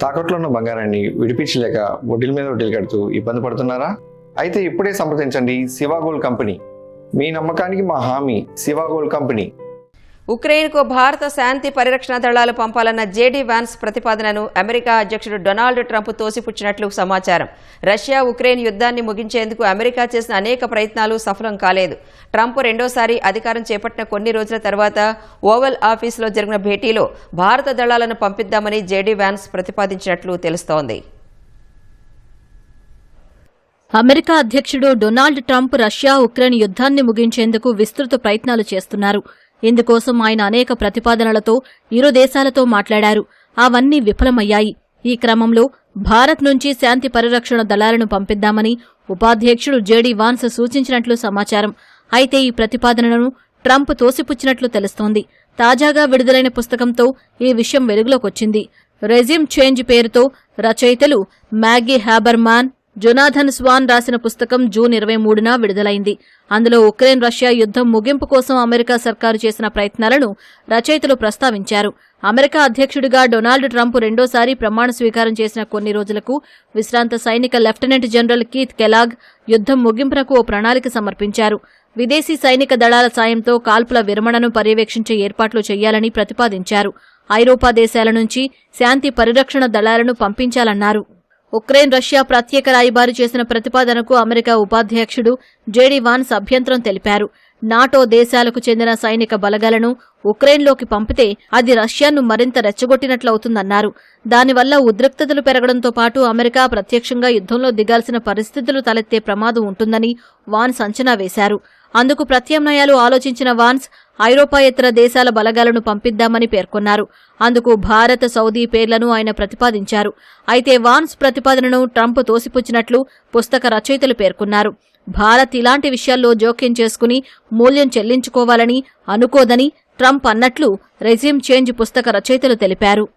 తాకట్లో ఉన్న బంగారాన్ని విడిపించలేక వడ్డీల మీద వడ్డీలు కడుతూ ఇబ్బంది పడుతున్నారా? అయితే ఇప్పుడే సంప్రదించండి శివ గోల్డ్ కంపెనీ. మీ నమ్మకానికి మా హామీ శివ గోల్డ్ కంపెనీ. ఉక్రెయిన్కు భారత శాంతి పరిరక్షణ దళాలు పంపాలన్న జేడీ వాన్స్ ప్రతిపాదనను అమెరికా అధ్యక్షుడు డొనాల్డ్ ట్రంప్ తోసిపుచ్చినట్లు సమాచారం. రష్యా ఉక్రెయిన్ యుద్ధాన్ని ముగించేందుకు అమెరికా చేసిన అనేక ప్రయత్నాలు సఫలం కాలేదు. ట్రంప్ రెండోసారి అధికారం చేపట్టిన కొన్ని రోజుల తర్వాత ఓవల్ ఆఫీసులో జరిగిన భేటీలో భారత దళాలను పంపిద్దామని జేడీ వాన్స్ ప్రతిపాదించినట్లు తెలుస్తోంది. అమెరికా అధ్యక్షుడు డొనాల్డ్ ట్రంప్ రష్యా ఉక్రెయిన్ యుద్ధాన్ని ముగించేందుకు విస్తృత ప్రయత్నాలు చేస్తున్నారు. ఇందుకోసం ఆయన అనేక ప్రతిపాదనలతో ఇరు దేశాలతో మాట్లాడారు. అవన్నీ విఫలమయ్యాయి. ఈ క్రమంలో భారత్ నుంచి శాంతి పరిరక్షణ దళాలను పంపిద్దామని ఉపాధ్యక్షుడు జేడీ వాన్స్ సూచించినట్లు సమాచారం. అయితే ఈ ప్రతిపాదనను ట్రంప్ తోసిపుచ్చినట్లు తెలుస్తోంది. తాజాగా విడుదలైన పుస్తకంతో ఈ విషయం వెలుగులోకొచ్చింది. రెజ్యూమ్ చేంజ్ పేరుతో రచయితలు మ్యాగీ హ్యాబర్మాన్, జొనాథన్ స్వాన్ రాసిన పుస్తకం జూన్ 23న విడుదలైంది. అందులో ఉక్రెయిన్ రష్యా యుద్ధం ముగింపు కోసం అమెరికా సర్కారు చేసిన ప్రయత్నాలను రచయితలు ప్రస్తావించారు. అమెరికా అధ్యక్షుడిగా డొనాల్డ్ ట్రంప్ రెండోసారి ప్రమాణ స్వీకారం చేసిన కొన్ని రోజులకు విశ్రాంత సైనిక లెఫ్టినెంట్ జనరల్ కీత్ కెలాగ్ యుద్ధం ముగింపునకు ఓ ప్రణాళిక సమర్పించారు. విదేశీ సైనిక దళాల సాయంతో కాల్పుల విరమణను పర్యవేక్షించే ఏర్పాట్లు చేయాలని ప్రతిపాదించారు. ఐరోపా దేశాల నుంచి శాంతి పరిరక్షణ దళాలను పంపించాలన్నారు. ఉక్రెయిన్ రష్యా ప్రత్యేక రాయబారి చేసిన ప్రతిపాదనకు అమెరికా ఉపాధ్యక్షుడు జేడీ వాన్స్ అభ్యంతరం తెలిపారు. నాటో దేశాలకు చెందిన సైనిక బలగాలను ఉక్రెయిన్లోకి పంపితే అది రష్యాను మరింత రెచ్చగొట్టినట్లవుతుందన్నారు. దానివల్ల ఉద్రిక్తతలు పెరగడంతో పాటు అమెరికా ప్రత్యక్షంగా యుద్ధంలో దిగాల్సిన పరిస్థితులు తలెత్తే ప్రమాదం ఉంటుందని వాన్స్ అంచనా వేశారు. అందుకు ప్రత్యామ్నాయాలు ఆలోచించిన వాన్స్ ఐరోపాయేతర దేశాల బలగాలను పంపిద్దామని పేర్కొన్నారు. అందుకు భారత్, సౌదీ పేర్లను ఆయన ప్రతిపాదించారు. అయితే వాన్స్ ప్రతిపాదనను ట్రంప్ తోసిపుచ్చినట్లు పుస్తక రచయితలు పేర్కొన్నారు. భారత్ ఇలాంటి విషయాల్లో జోక్యం చేసుకుని మూల్యం చెల్లించుకోవాలని అనుకోదని ట్రంప్ అన్నట్లు రెజ్యూమ్ చేంజ్ పుస్తక రచయితలు తెలిపారు.